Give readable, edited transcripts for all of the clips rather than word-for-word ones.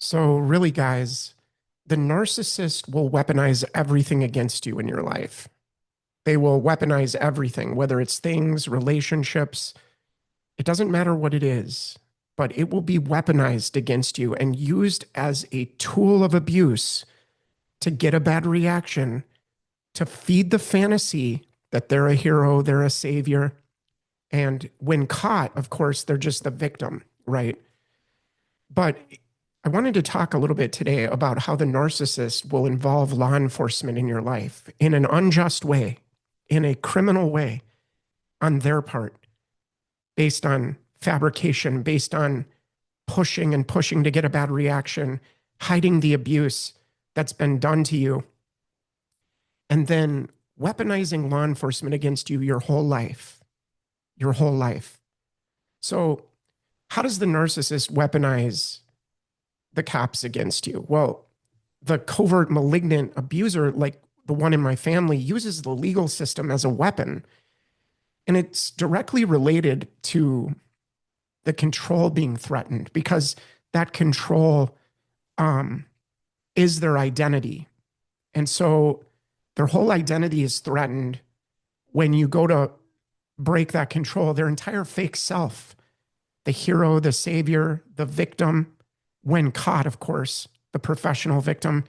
So, really, guys, the narcissist will weaponize everything against you in your life. They will weaponize everything, whether it's things, relationships, it doesn't matter what it is, but it will be weaponized against you and used as a tool of abuse to get a bad reaction, to feed the fantasy that they're a hero, they're a savior. And when caught, of course, they're just the victim, right? But I wanted to talk a little bit today about how the narcissist will involve law enforcement in your life in an unjust way, in a criminal way on their part, based on fabrication, based on pushing and pushing to get a bad reaction, hiding the abuse that's been done to you, and then weaponizing law enforcement against you your whole life. Your whole life. So, how does the narcissist weaponize the cops against you? Well, the covert malignant abuser, like the one in my family, uses the legal system as a weapon. And it's directly related to the control being threatened because that control is their identity. And so their whole identity is threatened when you go to break that control, their entire fake self, the hero, the savior, the victim, when caught, of course, the professional victim,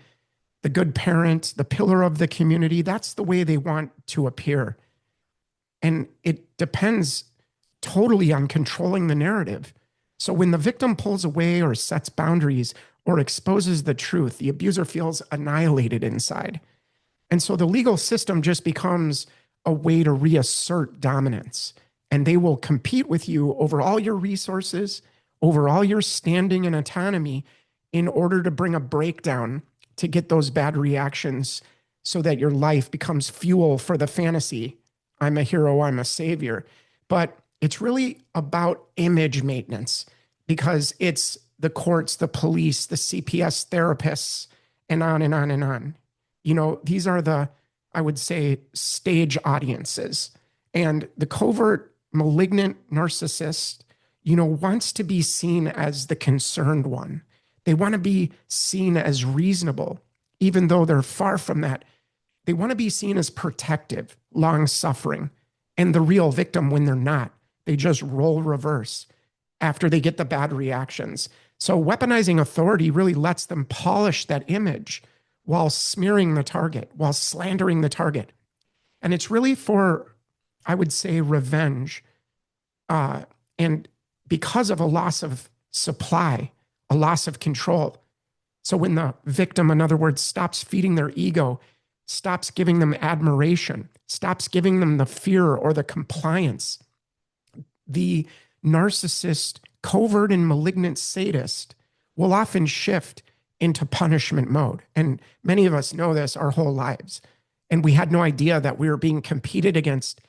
the good parent, the pillar of the community. That's the way they want to appear. And it depends totally on controlling the narrative. So when the victim pulls away or sets boundaries or exposes the truth, the abuser feels annihilated inside. And so the legal system just becomes a way to reassert dominance. And they will compete with you over all your resources, over all your standing and autonomy in order to bring a breakdown to get those bad reactions so that your life becomes fuel for the fantasy. I'm a hero, I'm a savior. But it's really about image maintenance because it's the courts, the police, the CPS therapists, and on and on and on. You know, these are the, I would say, stage audiences. And the covert, malignant narcissist, wants to be seen as the concerned one. They want to be seen as reasonable, even though they're far from that. They want to be seen as protective, long-suffering, and the real victim when they're not. They just roll reverse after they get the bad reactions. So weaponizing authority really lets them polish that image while smearing the target, while slandering the target. And it's really for, I would say, revenge. And because of a loss of supply, a loss of control. So when the victim, in other words, stops feeding their ego, stops giving them admiration, stops giving them the fear or the compliance, the narcissist, covert and malignant sadist will often shift into punishment mode. And many of us know this our whole lives. And we had no idea that we were being competed against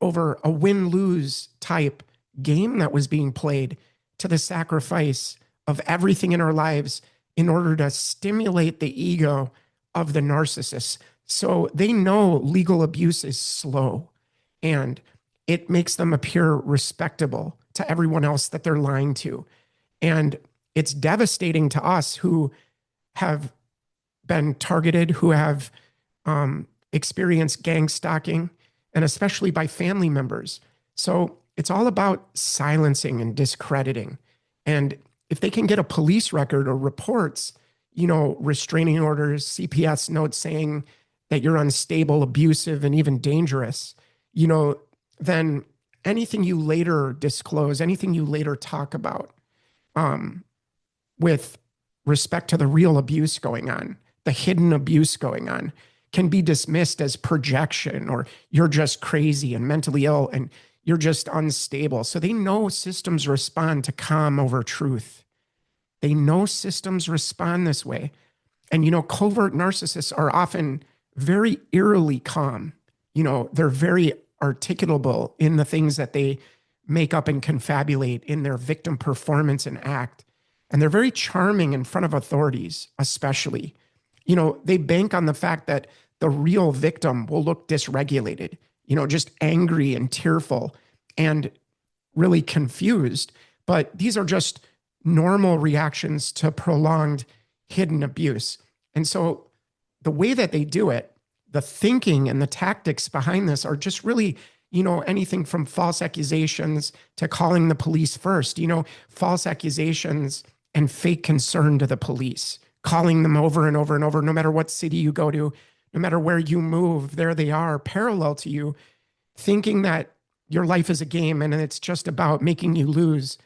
over a win-lose type game that was being played to the sacrifice of everything in our lives in order to stimulate the ego of the narcissist. So they know legal abuse is slow and it makes them appear respectable to everyone else that they're lying to. And it's devastating to us who have been targeted, who have experienced gang stalking, and especially by family members. So it's all about silencing and discrediting. And if they can get a police record or reports, restraining orders, CPS notes saying that you're unstable, abusive, and even dangerous, then anything you later disclose, anything you later talk about with respect to the real abuse going on, the hidden abuse going on, can be dismissed as projection or you're just crazy and mentally ill and you're just unstable. So they know systems respond to calm over truth. They know systems respond this way. And, covert narcissists are often very eerily calm. They're very articulable in the things that they make up and confabulate in their victim performance and act. And they're very charming in front of authorities, especially. They bank on the fact that the real victim will look dysregulated, just angry and tearful and really confused. But these are just normal reactions to prolonged hidden abuse. And so the way that they do it, the thinking and the tactics behind this are just really, anything from false accusations to calling the police first, false accusations and fake concern to the police, calling them over and over and over, no matter what city you go to, no matter where you move, there they are, parallel to you, thinking that your life is a game and it's just about making you lose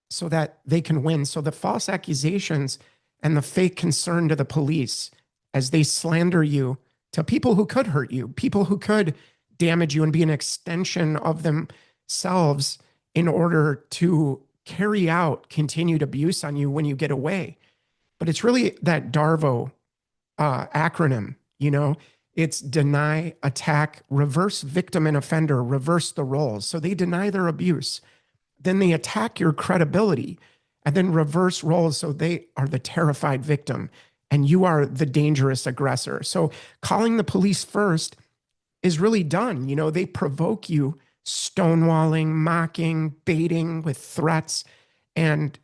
so that they can win. So the false accusations and the fake concern to the police as they slander you to people who could hurt you, people who could damage you and be an extension of themselves in order to carry out continued abuse on you when you get away. But it's really that DARVO acronym, it's deny, attack, reverse victim and offender, reverse the roles. So they deny their abuse, then they attack your credibility, and then reverse roles. So they are the terrified victim and you are the dangerous aggressor. So calling the police first is really done. They provoke you, stonewalling, mocking, baiting with threats, and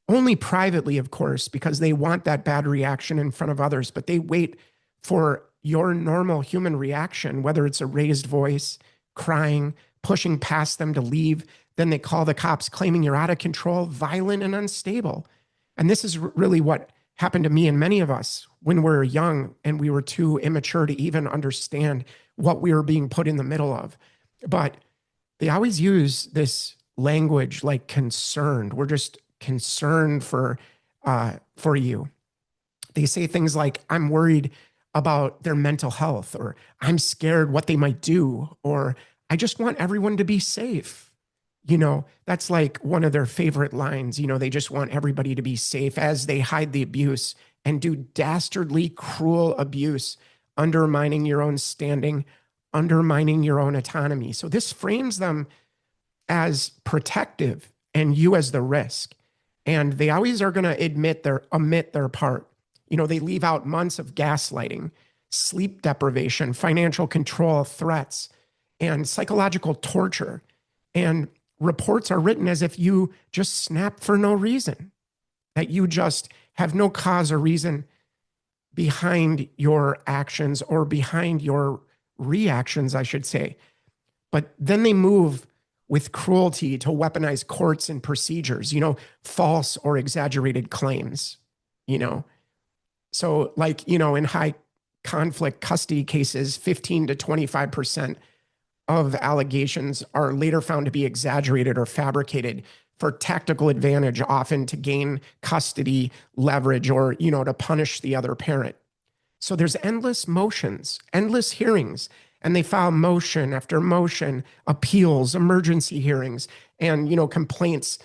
only privately, of course, because they want that bad reaction in front of others, but they wait for your normal human reaction, whether it's a raised voice, crying, pushing past them to leave. Then they call the cops claiming you're out of control, violent, and unstable. And this is really what happened to me and many of us when we were young and we were too immature to even understand what we were being put in the middle of. But they always use this language like concerned. We're just concerned for you. They say things like, I'm worried about their mental health, or I'm scared what they might do, or I just want everyone to be safe. That's like one of their favorite lines. They just want everybody to be safe as they hide the abuse and do dastardly, cruel abuse, undermining your own standing, undermining your own autonomy. So this frames them as protective and you as the risk. And they always are going to omit their part. They leave out months of gaslighting, sleep deprivation, financial control, threats, and psychological torture. And reports are written as if you just snapped for no reason, that you just have no cause or reason behind your actions or behind your reactions, I should say. But then they move with cruelty to weaponize courts and procedures, false or exaggerated claims, So in high conflict custody cases, 15 to 25% of allegations are later found to be exaggerated or fabricated for tactical advantage, often to gain custody, leverage, or, to punish the other parent. So there's endless motions, endless hearings, and they file motion after motion, appeals, emergency hearings, and, complaints,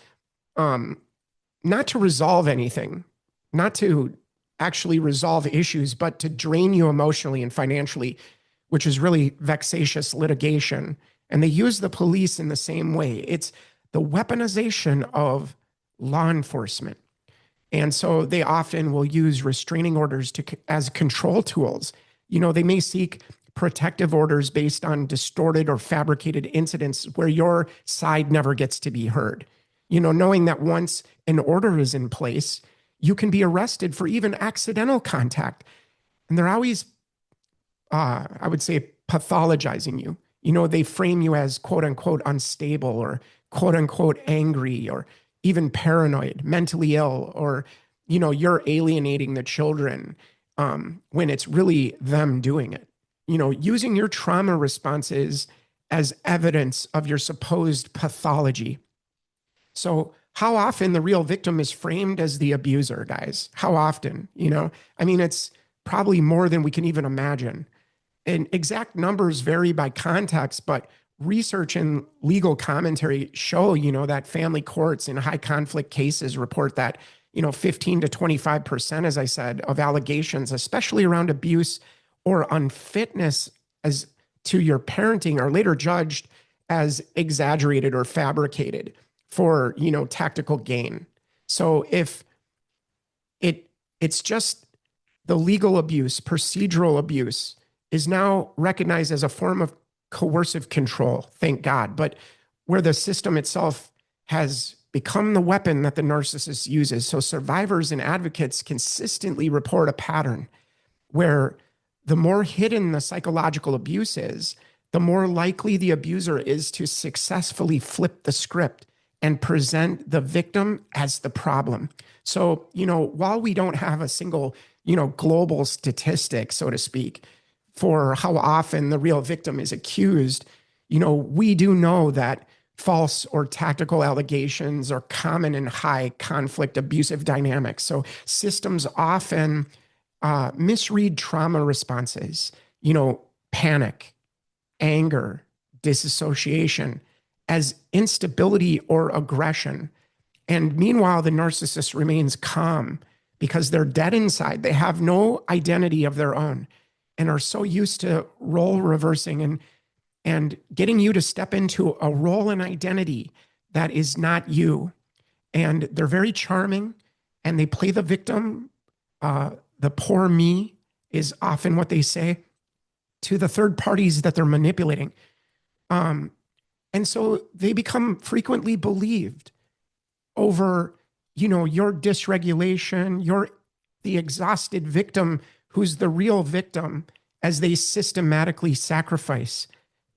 not to resolve anything, not to actually resolve issues, but to drain you emotionally and financially, which is really vexatious litigation. And they use the police in the same way. It's the weaponization of law enforcement. And so they often will use restraining orders as control tools. They may seek protective orders based on distorted or fabricated incidents where your side never gets to be heard. Knowing that once an order is in place, you can be arrested for even accidental contact. And they're always, I would say, pathologizing you. They frame you as quote unquote unstable or quote unquote angry or even paranoid, mentally ill, or, you're alienating the children when it's really them doing it. Using your trauma responses as evidence of your supposed pathology. So how often the real victim is framed as the abuser, guys? How often, it's probably more than we can even imagine. And exact numbers vary by context, but research and legal commentary show, that family courts in high conflict cases report that, 15 to 25%, as I said, of allegations, especially around abuse or unfitness as to your parenting, are later judged as exaggerated or fabricated for, tactical gain. So if it's just the legal abuse, procedural abuse is now recognized as a form of coercive control, thank God, but where the system itself has become the weapon that the narcissist uses. So survivors and advocates consistently report a pattern where the more hidden the psychological abuse is, the more likely the abuser is to successfully flip the script and present the victim as the problem. So, while we don't have a single, global statistic, so to speak, for how often the real victim is accused, we do know that false or tactical allegations are common in high conflict abusive dynamics. So systems often misread trauma responses, panic, anger, disassociation as instability or aggression. And meanwhile, the narcissist remains calm because they're dead inside. They have no identity of their own and are so used to role reversing and getting you to step into a role and identity that is not you. And they're very charming and they play the victim. The poor me is often what they say to the third parties that they're manipulating. And so they become frequently believed over, your dysregulation, you're the exhausted victim who's the real victim, as they systematically sacrifice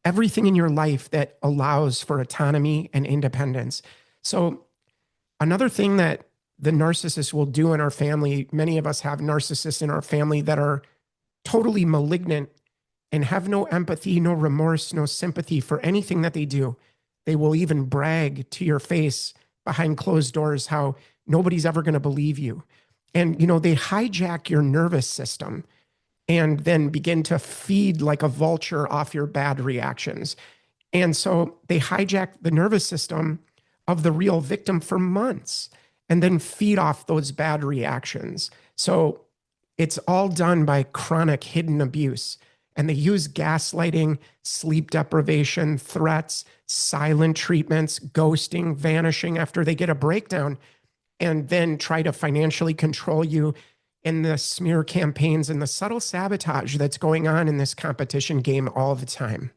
everything in your life that allows for autonomy and independence. So another thing that the narcissist will do in our family, many of us have narcissists in our family that are totally malignant and have no empathy, no remorse, no sympathy for anything that they do. They will even brag to your face behind closed doors how nobody's ever going to believe you. And, they hijack your nervous system and then begin to feed like a vulture off your bad reactions. And so they hijack the nervous system of the real victim for months and then feed off those bad reactions. So it's all done by chronic hidden abuse. And they use gaslighting, sleep deprivation, threats, silent treatments, ghosting, vanishing after they get a breakdown, and then try to financially control you in the smear campaigns and the subtle sabotage that's going on in this competition game all the time.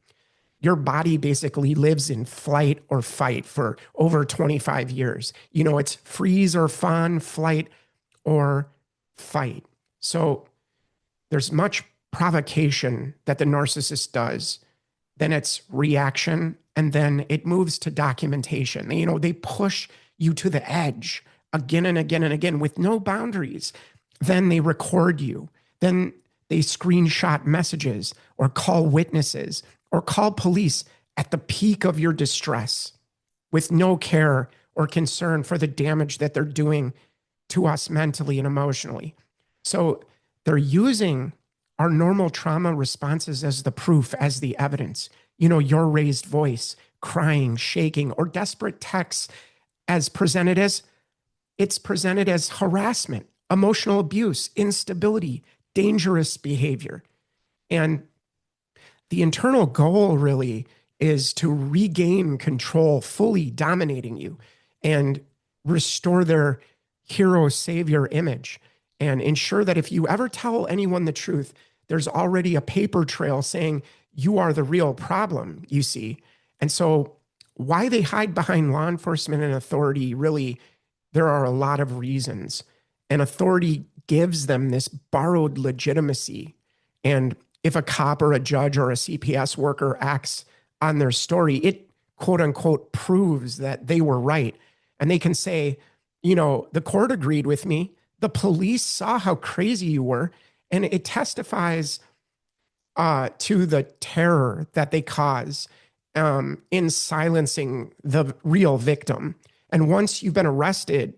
Your body basically lives in flight or fight for over 25 years. It's freeze or fawn, flight or fight. So there's much provocation that the narcissist does, then it's reaction, and then it moves to documentation. They push you to the edge again and again and again with no boundaries. Then they record you. Then they screenshot messages or call witnesses or call police at the peak of your distress with no care or concern for the damage that they're doing to us mentally and emotionally. So they're using our normal trauma responses as the proof, as the evidence. Your raised voice, crying, shaking, or desperate texts it's presented as harassment, emotional abuse, instability, dangerous behavior. And the internal goal really is to regain control, fully dominating you and restore their hero savior image and ensure that if you ever tell anyone the truth, there's already a paper trail saying you are the real problem, you see. And so why they hide behind law enforcement and authority, really, there are a lot of reasons. And authority gives them this borrowed legitimacy. And if a cop or a judge or a CPS worker acts on their story, it quote unquote proves that they were right. And they can say, the court agreed with me. The police saw how crazy you were. And it testifies to the terror that they cause in silencing the real victim. And once you've been arrested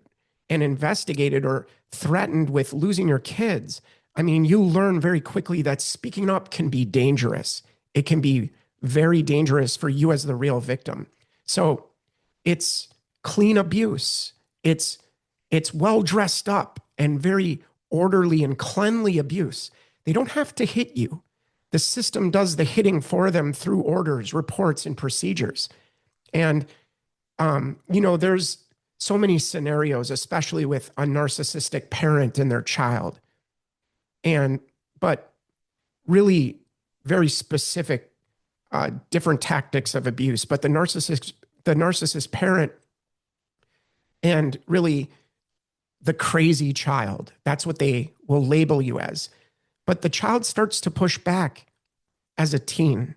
and investigated or threatened with losing your kids, you learn very quickly that speaking up can be dangerous. It can be very dangerous for you as the real victim. So it's clean abuse. It's well dressed up and very orderly and cleanly abuse. They don't have to hit you. The system does the hitting for them through orders, reports, and procedures. And, there's so many scenarios, especially with a narcissistic parent and their child. But really very specific, different tactics of abuse. But the narcissist parent and really the crazy child. That's what they will label you as. But the child starts to push back as a teen,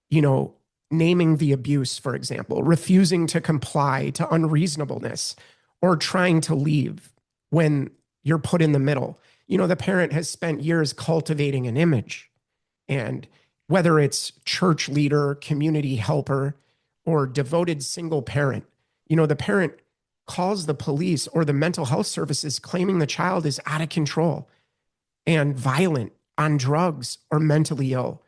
you know, naming the abuse, for example, refusing to comply to unreasonableness, or trying to leave when you're put in the middle. You know, the parent has spent years cultivating an image, and whether it's church leader, community helper, or devoted single parent, you know, the parent calls the police or the mental health services claiming the child is out of control and violent, on drugs, or mentally ill.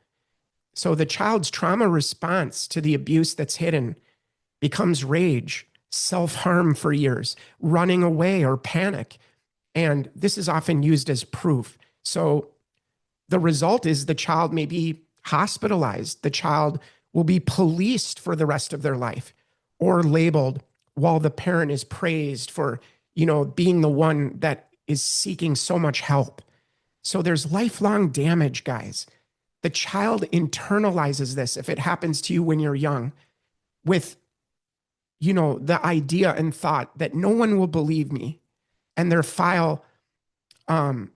So the child's trauma response to the abuse that's hidden becomes rage, self-harm for years, running away, or panic. And this is often used as proof. So the result is the child may be hospitalized. The child will be policed for the rest of their life, or labeled, while the parent is praised for, you know, being the one that is seeking so much help. So there's lifelong damage, guys. The child internalizes this, if it happens to you when you're young, with, you know, the idea and thought that no one will believe me. And their file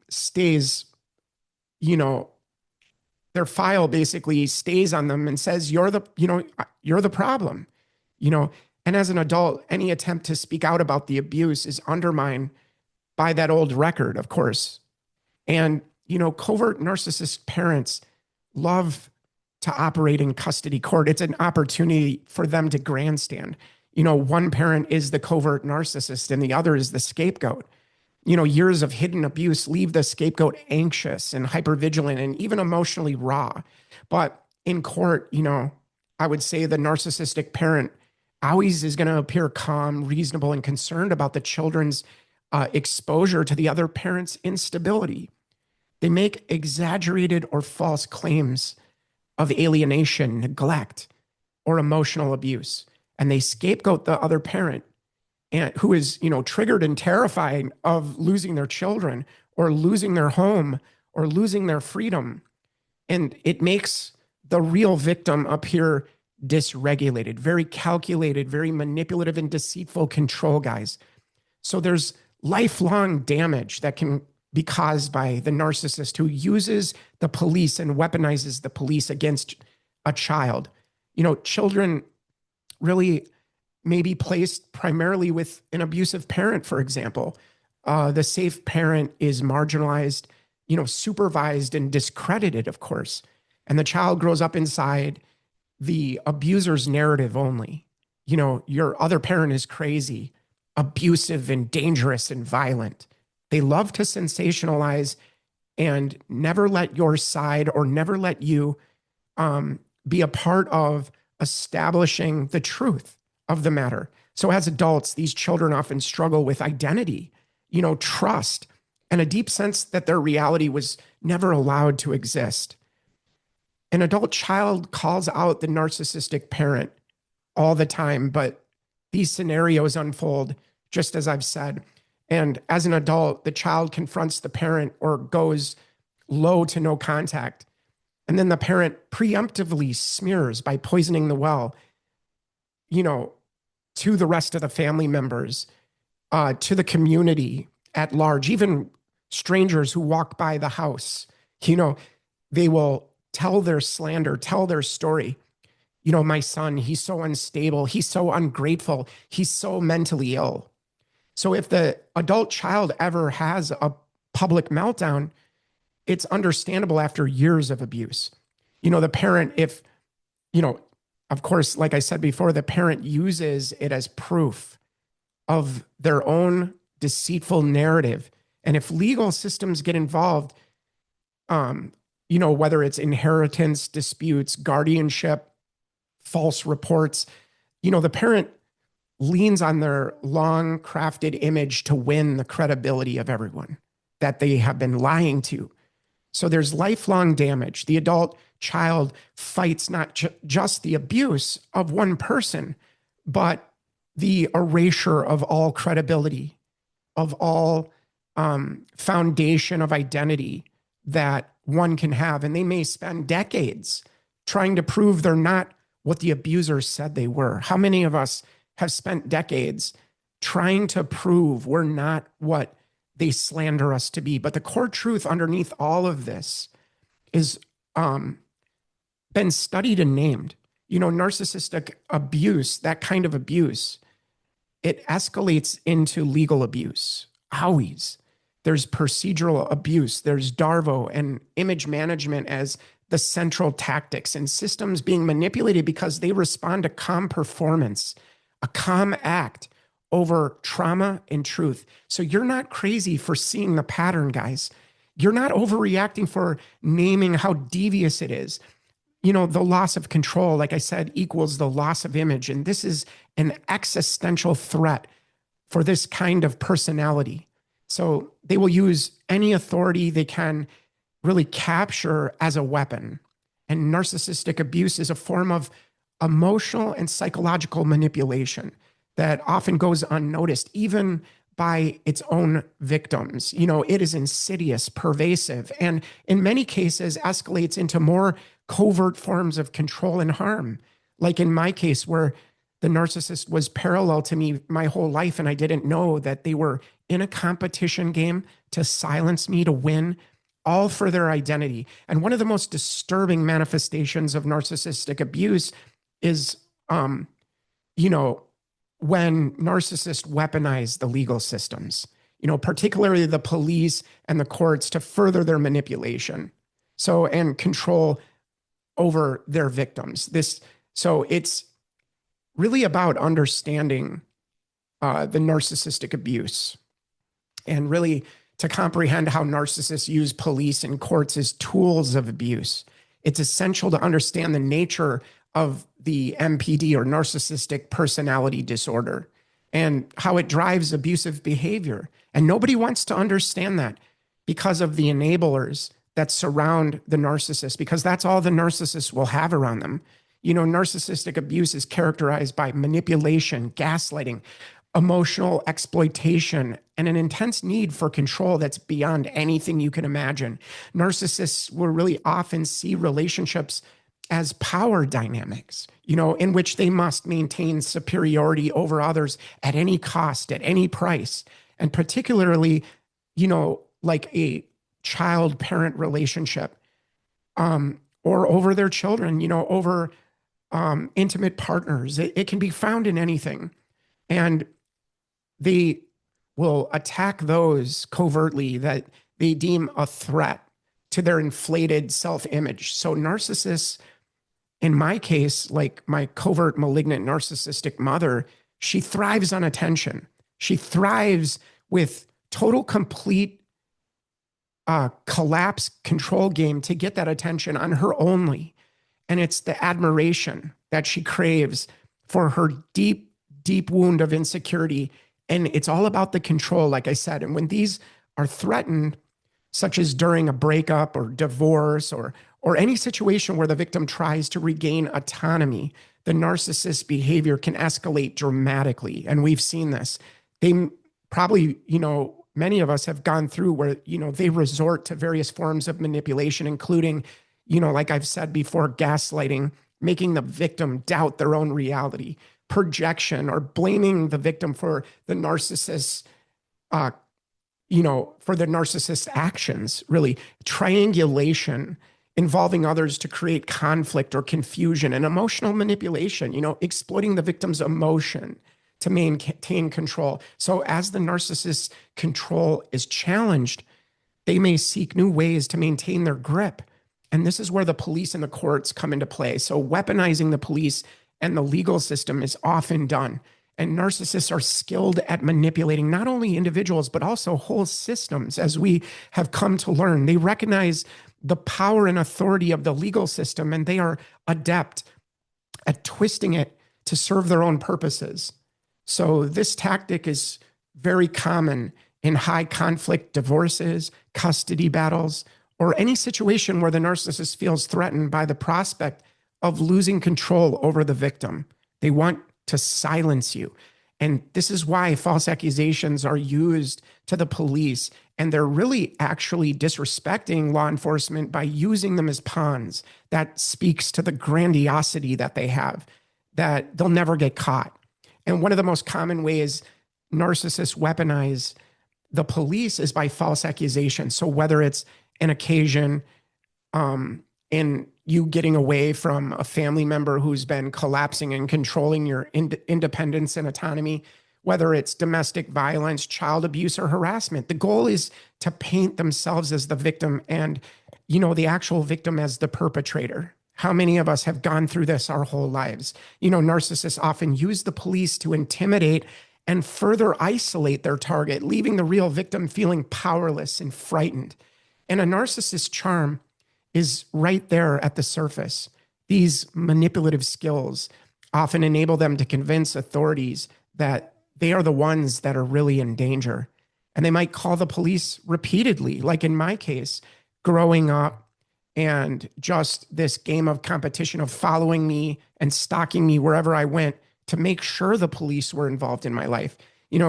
stays, you know, their file basically stays on them and says, you're the problem, you know. And as an adult, any attempt to speak out about the abuse is undermined by that old record, of course. And, you know, covert narcissist parents love to operate in custody court. It's an opportunity for them to grandstand. You know, one parent is the covert narcissist and the other is the scapegoat. You know, years of hidden abuse leave the scapegoat anxious and hypervigilant and even emotionally raw. But in court, you know, I would say the narcissistic parent always is going to appear calm, reasonable, and concerned about the children's exposure to the other parent's instability. They make exaggerated or false claims of alienation, neglect, or emotional abuse, and they scapegoat the other parent, and who is, you know, triggered and terrified of losing their children, or losing their home, or losing their freedom. And it makes the real victim appear dysregulated, very calculated, very manipulative and deceitful control, guys. So there's lifelong damage that can be caused by the narcissist who uses the police and weaponizes the police against a child. You know, children really may be placed primarily with an abusive parent, for example. The safe parent is marginalized, you know, supervised and discredited, of course. And the child grows up inside the abuser's narrative only. You know, your other parent is crazy, abusive, and dangerous and violent. They love to sensationalize and never let your side, or never let you be a part of establishing the truth of the matter. So as adults, these children often struggle with identity, you know, trust, and a deep sense that their reality was never allowed to exist. An adult child calls out the narcissistic parent all the time, but these scenarios unfold just as I've said. And as an adult, the child confronts the parent or goes low to no contact. And then the parent preemptively smears by poisoning the well, you know, to the rest of the family members, to the community at large, even strangers who walk by the house. You know, they will tell their slander, tell their story. You know, my son, he's so unstable. He's so ungrateful. He's so mentally ill. So if the adult child ever has a public meltdown, it's understandable after years of abuse. You know, the parent, if, you know, of course, like I said before, the parent uses it as proof of their own deceitful narrative. And if legal systems get involved, you know, whether it's inheritance disputes, guardianship, false reports, you know, the parent leans on their long crafted image to win the credibility of everyone that they have been lying to. So there's lifelong damage. The adult child fights not just the abuse of one person, but the erasure of all credibility, of all foundation of identity that one can have. And they may spend decades trying to prove they're not what the abuser said they were. How many of us have spent decades trying to prove we're not what they slander us to be. But the core truth underneath all of this is been studied and named. Narcissistic abuse, that kind of abuse, it escalates into legal abuse, always. There's procedural abuse, there's DARVO and image management as the central tactics, and systems being manipulated because they respond to calm performance, a calm act over trauma and truth. So you're not crazy for seeing the pattern, guys. You're not overreacting for naming how devious it is. The loss of control, like I said, equals the loss of image. And this is an existential threat for this kind of personality. So they will use any authority they can really capture as a weapon. And narcissistic abuse is a form of emotional and psychological manipulation that often goes unnoticed, even by its own victims. It is insidious, pervasive, and in many cases escalates into more covert forms of control and harm. Like in my case, where the narcissist was parallel to me my whole life, and I didn't know that they were in a competition game to silence me, to win, all for their identity. And one of the most disturbing manifestations of narcissistic abuse is, when narcissists weaponize the legal systems, particularly the police and the courts, to further their manipulation. And control over their victims. So it's really about understanding the narcissistic abuse, and really to comprehend how narcissists use police and courts as tools of abuse. It's essential to understand the nature of the NPD, or narcissistic personality disorder, and how it drives abusive behavior. And nobody wants to understand that because of the enablers that surround the narcissist, because that's all the narcissist will have around them. Narcissistic abuse is characterized by manipulation, gaslighting, emotional exploitation, and an intense need for control that's beyond anything you can imagine. Narcissists will really often see relationships as power dynamics, in which they must maintain superiority over others at any cost, at any price. And particularly, like a child-parent relationship, or over their children, over intimate partners. It can be found in anything. And they will attack those covertly that they deem a threat to their inflated self-image. So narcissists, in my case, like my covert malignant narcissistic mother, she thrives on attention. She thrives with total, complete collapse control game to get that attention on her only. And it's the admiration that she craves for her deep, deep wound of insecurity. And it's all about the control, like I said. And when these are threatened, such as during a breakup or divorce, or any situation where the victim tries to regain autonomy, the narcissist's behavior can escalate dramatically. And we've seen this. They probably, many of us have gone through where, they resort to various forms of manipulation, including, like I've said before, gaslighting, making the victim doubt their own reality, projection, or blaming the victim for the narcissist's, for the narcissist's actions, really, triangulation, involving others to create conflict or confusion, and emotional manipulation, exploiting the victim's emotion to maintain control. So as the narcissist's control is challenged, they may seek new ways to maintain their grip. And this is where the police and the courts come into play. So weaponizing the police and the legal system is often done. And narcissists are skilled at manipulating not only individuals, but also whole systems, as we have come to learn. They recognize the power and authority of the legal system, and they are adept at twisting it to serve their own purposes. So this tactic is very common in high conflict divorces, custody battles, or any situation where the narcissist feels threatened by the prospect of losing control over the victim. They want to silence you. And this is why false accusations are used to the police. And they're really actually disrespecting law enforcement by using them as pawns. That speaks to the grandiosity that they have, that they'll never get caught. And one of the most common ways narcissists weaponize the police is by false accusation. So whether it's an occasion in you getting away from a family member who's been collapsing and controlling your independence and autonomy, whether it's domestic violence, child abuse, or harassment, the goal is to paint themselves as the victim and, the actual victim as the perpetrator. How many of us have gone through this our whole lives? Narcissists often use the police to intimidate and further isolate their target, leaving the real victim feeling powerless and frightened. And a narcissist's charm is right there at the surface. These manipulative skills often enable them to convince authorities that they are the ones that are really in danger. And they might call the police repeatedly, like in my case, growing up, and just this game of competition of following me and stalking me wherever I went to make sure the police were involved in my life,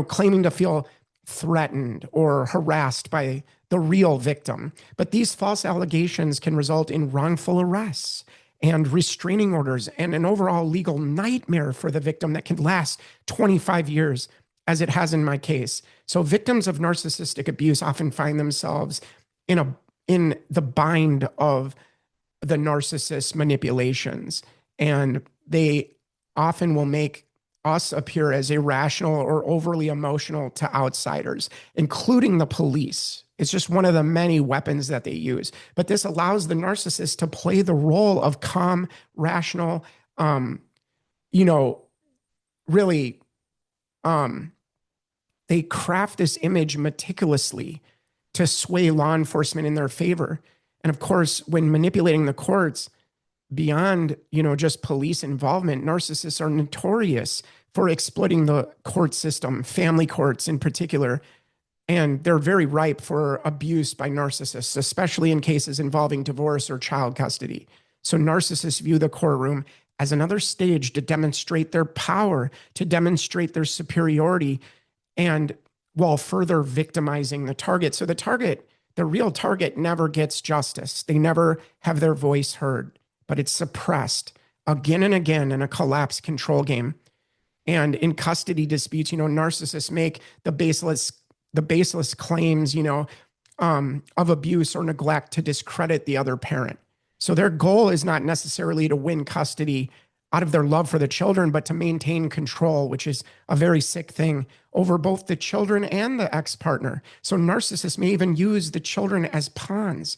claiming to feel threatened or harassed by the real victim. But these false allegations can result in wrongful arrests and restraining orders and an overall legal nightmare for the victim that can last 25 years, as it has in my case. So victims of narcissistic abuse often find themselves in the bind of the narcissist manipulations, and they often will make us appear as irrational or overly emotional to outsiders, including the police. It's just one of the many weapons that they use. But this allows the narcissist to play the role of calm, rational, really, they craft this image meticulously to sway law enforcement in their favor. And of course, when manipulating the courts, beyond, just police involvement, narcissists are notorious for exploiting the court system, family courts in particular. And they're very ripe for abuse by narcissists, especially in cases involving divorce or child custody. So narcissists view the courtroom as another stage to demonstrate their power, to demonstrate their superiority, and while further victimizing the target. So the real target never gets justice. They never have their voice heard, but it's suppressed again and again in a collapse control game. And in custody disputes, narcissists make the baseless claims, of abuse or neglect to discredit the other parent. So their goal is not necessarily to win custody out of their love for the children, but to maintain control, which is a very sick thing, over both the children and the ex-partner. So narcissists may even use the children as pawns,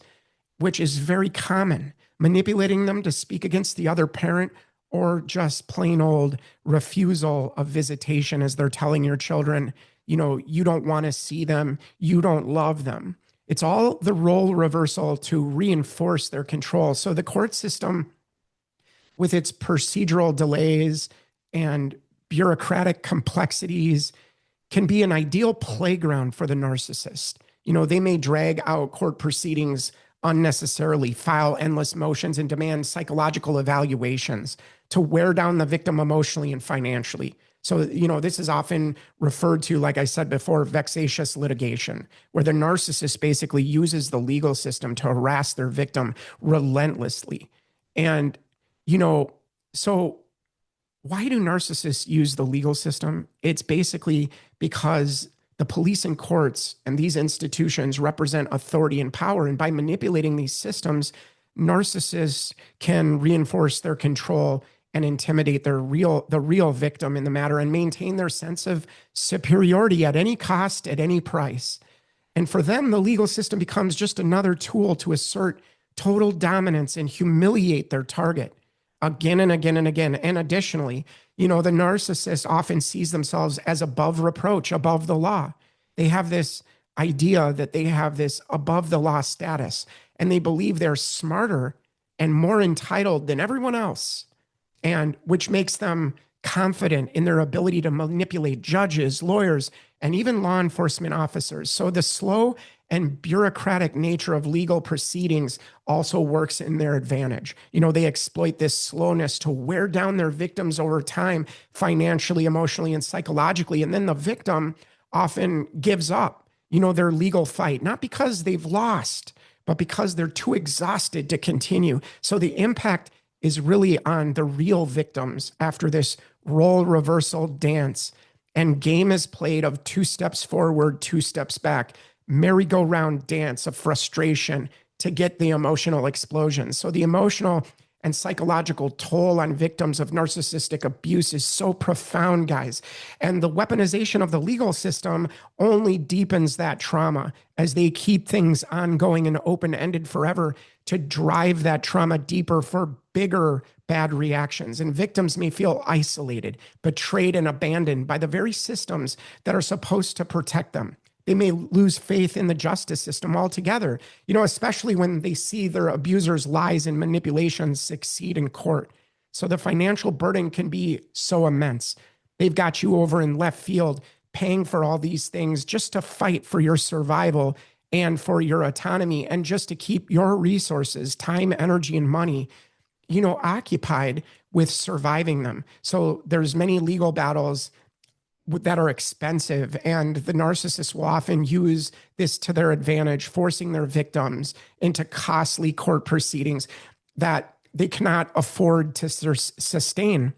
which is very common, manipulating them to speak against the other parent, or just plain old refusal of visitation as they're telling your children, you don't want to see them, you don't love them. It's all the role reversal to reinforce their control. So the court system, with its procedural delays and bureaucratic complexities, can be an ideal playground for the narcissist. They may drag out court proceedings unnecessarily, file endless motions, and demand psychological evaluations to wear down the victim emotionally and financially. So, this is often referred to, like I said before, vexatious litigation, where the narcissist basically uses the legal system to harass their victim relentlessly. And, so why do narcissists use the legal system? It's basically because the police and courts and these institutions represent authority and power. And by manipulating these systems, narcissists can reinforce their control and intimidate the real victim in the matter and maintain their sense of superiority at any cost, at any price. And for them, the legal system becomes just another tool to assert total dominance and humiliate their target again and again and again. And additionally, the narcissist often sees themselves as above reproach, above the law. They have this idea that they have this above the law status, and they believe they're smarter and more entitled than everyone else, and which makes them confident in their ability to manipulate judges, lawyers, and even law enforcement officers. So the slow and bureaucratic nature of legal proceedings also works in their advantage. They exploit this slowness to wear down their victims over time, financially, emotionally, and psychologically. And then the victim often gives up, their legal fight, not because they've lost, but because they're too exhausted to continue. So the impact is really on the real victims after this role reversal dance. And game is played of 2 steps forward, 2 steps back, merry-go-round dance of frustration to get the emotional explosion. So the emotional and psychological toll on victims of narcissistic abuse is so profound, guys. And the weaponization of the legal system only deepens that trauma as they keep things ongoing and open-ended forever to drive that trauma deeper for bigger bad reactions. And victims may feel isolated, betrayed, and abandoned by the very systems that are supposed to protect them. They may lose faith in the justice system altogether, especially when they see their abusers' lies and manipulations succeed in court. So the financial burden can be so immense. They've got you over in left field paying for all these things just to fight for your survival and for your autonomy and just to keep your resources, time, energy, and money, occupied with surviving them. So there's many legal battles that are expensive, and the narcissists will often use this to their advantage, forcing their victims into costly court proceedings that they cannot afford to sustain,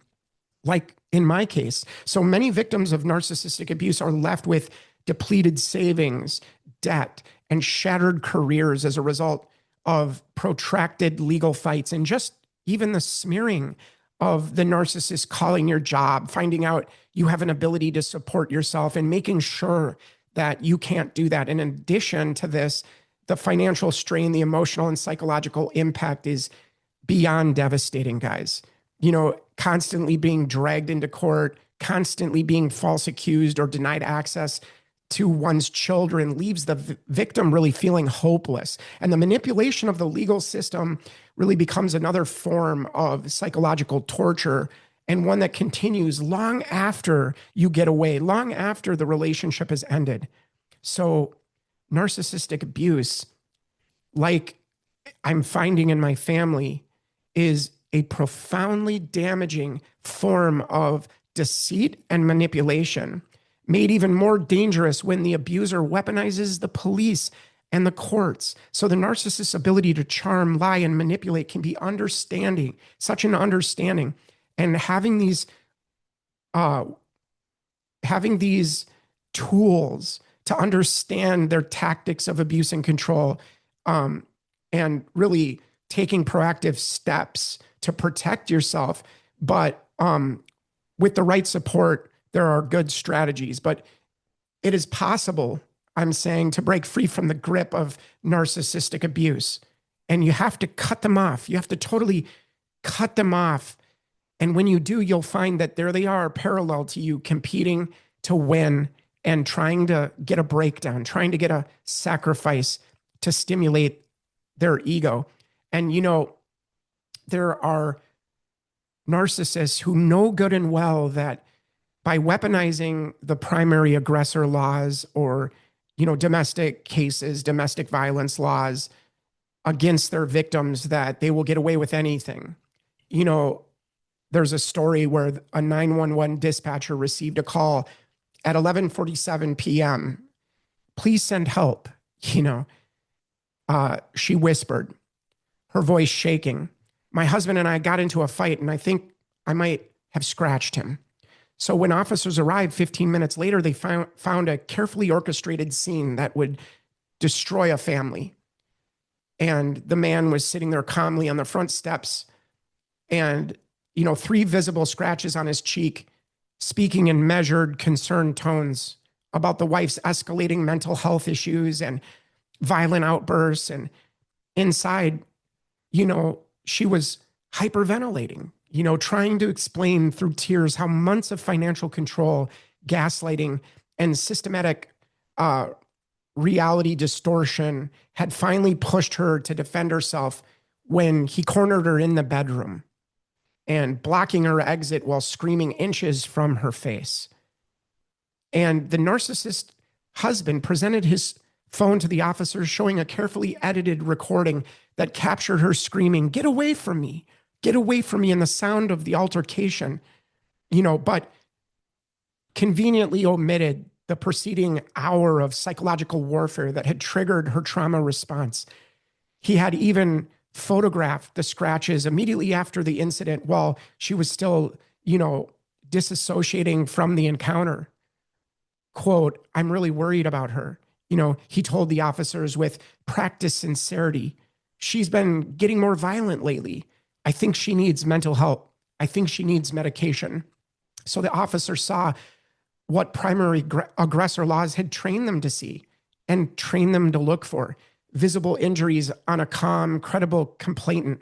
like in my case. So many victims of narcissistic abuse are left with depleted savings, debt, and shattered careers as a result of protracted legal fights and just even the smearing of the narcissist calling your job, finding out you have an ability to support yourself and making sure that you can't do that. And in addition to this, the financial strain, the emotional and psychological impact is beyond devastating, guys. Constantly being dragged into court, constantly being false accused or denied access to one's children leaves the victim really feeling hopeless. And the manipulation of the legal system really becomes another form of psychological torture, and one that continues long after you get away, long after the relationship has ended. So narcissistic abuse, like I'm finding in my family, is a profoundly damaging form of deceit and manipulation, made even more dangerous when the abuser weaponizes the police and the courts. So the narcissist's ability to charm, lie, and manipulate can be such an understanding. And having these tools to understand their tactics of abuse and control, and really taking proactive steps to protect yourself. But with the right support, there are good strategies. But it is possible, I'm saying, to break free from the grip of narcissistic abuse. And you have to cut them off. You have to totally cut them off. And when you do, you'll find that there they are, parallel to you, competing to win and trying to get a breakdown, trying to get a sacrifice to stimulate their ego. And, there are narcissists who know good and well that by weaponizing the primary aggressor laws or, domestic cases, domestic violence laws against their victims, that they will get away with anything. There's a story where a 911 dispatcher received a call at 11:47 p.m. Please send help. She whispered, her voice shaking. My husband and I got into a fight, and I think I might have scratched him. So when officers arrived 15 minutes later, they found a carefully orchestrated scene that would destroy a family. And the man was sitting there calmly on the front steps, and 3 visible scratches on his cheek, speaking in measured, concerned tones about the wife's escalating mental health issues and violent outbursts. And inside, she was hyperventilating, trying to explain through tears how months of financial control, gaslighting, and systematic reality distortion had finally pushed her to defend herself when he cornered her in the bedroom and blocking her exit while screaming inches from her face. And the narcissist husband presented his phone to the officers, showing a carefully edited recording that captured her screaming, "Get away from me, get away from me," and the sound of the altercation, but conveniently omitted the preceding hour of psychological warfare that had triggered her trauma response. He had even photographed the scratches immediately after the incident while she was still, disassociating from the encounter. quote, I'm really worried about her. You know, he told the officers with practiced sincerity, she's been getting more violent lately. I think she needs mental help. I think she needs medication. So the officer saw what primary aggressor laws had trained them to see and trained them to look for: visible injuries on a calm, credible complainant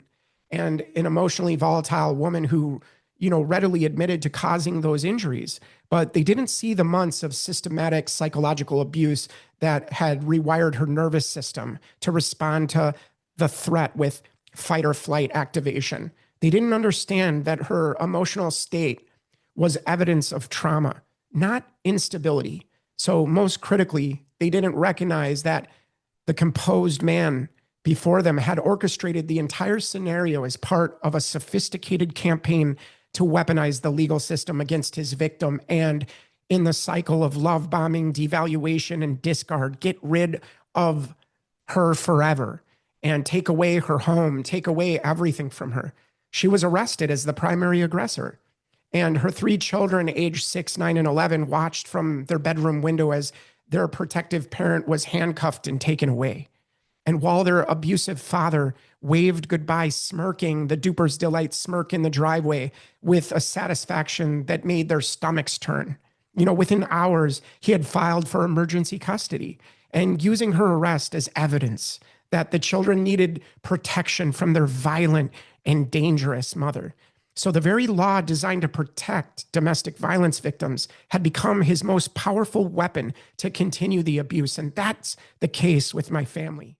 and an emotionally volatile woman who, you know, readily admitted to causing those injuries. But they didn't see the months of systematic psychological abuse that had rewired her nervous system to respond to the threat with fight or flight activation. They didn't understand that her emotional state was evidence of trauma, not instability. So, most critically, they didn't recognize that the composed man before them had orchestrated the entire scenario as part of a sophisticated campaign to weaponize the legal system against his victim, and in the cycle of love bombing, devaluation, and discard, get rid of her forever and take away her home, take away everything from her. She was arrested as the primary aggressor. And her three children, aged 6, 9, and 11, watched from their bedroom window as their protective parent was handcuffed and taken away. And while their abusive father waved goodbye, smirking, the duper's delight smirk in the driveway with a satisfaction that made their stomachs turn. You know, within hours, he had filed for emergency custody and using her arrest as evidence that the children needed protection from their violent and dangerous mother. So the very law designed to protect domestic violence victims had become his most powerful weapon to continue the abuse. And that's the case with my family.